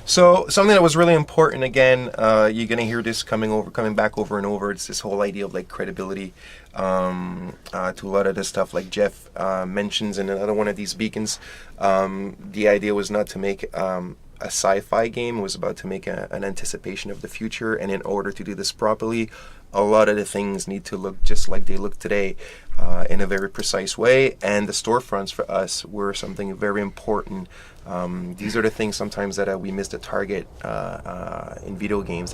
So something that was really important again, you're gonna hear this coming back over and over. It's this whole idea of like credibility to a lot of the stuff like Jeff mentions in another one of these beacons. The idea was not to make a sci-fi game. It was about to make an anticipation of the future, and in order to do this properly, a lot of the things need to look just like they look today, in a very precise way. And the storefronts for us were something very important. These are the things sometimes that we miss the target in video games.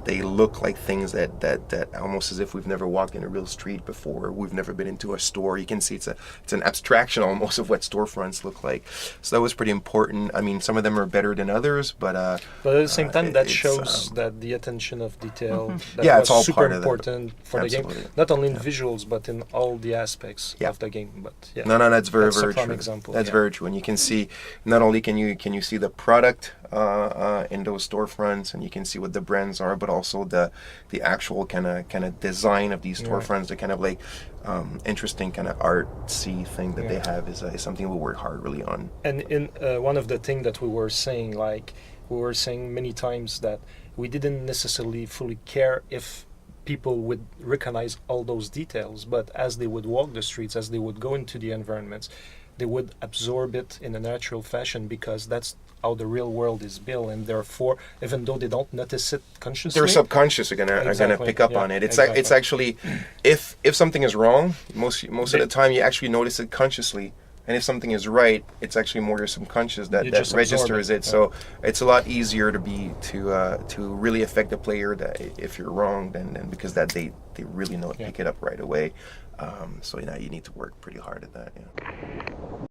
They look like things that almost as if we've never walked in a real street before. We've never been into a store. You can see it's an abstraction almost of what storefronts look like. So that was pretty important. I mean, some of them are better than others, but at the same time, that shows that the attention of detail that yeah, was it's all super part of important for Absolutely. the game, not only in Yeah. visuals but in all the aspects Yeah. of the game. But yeah, No, that's very, that's very a prime true. example. That's yeah. very true, and you can see not only can you see the product in those storefronts, and you can see what the brands are, but also the actual kind of design of these storefronts, the kind of like interesting kind of artsy thing that they have is something we work hard really on. And in one of the things that we were saying, like we were saying many times, that we didn't necessarily fully care if people would recognize all those details, but as they would walk the streets, as they would go into the environments, they would absorb it in a natural fashion, because that's how the real world is built, and therefore, even though they don't notice it consciously, Their subconscious are gonna Exactly, pick up yeah, on it. It's exactly. it's actually if something is wrong, most of the time you actually notice it consciously. And if something is right, it's actually more your subconscious that just absorb registers it. it, yeah. So it's a lot easier to really affect the player that if you're wrong, then because that they really know pick it up right away. So you need to work pretty hard at that. Yeah.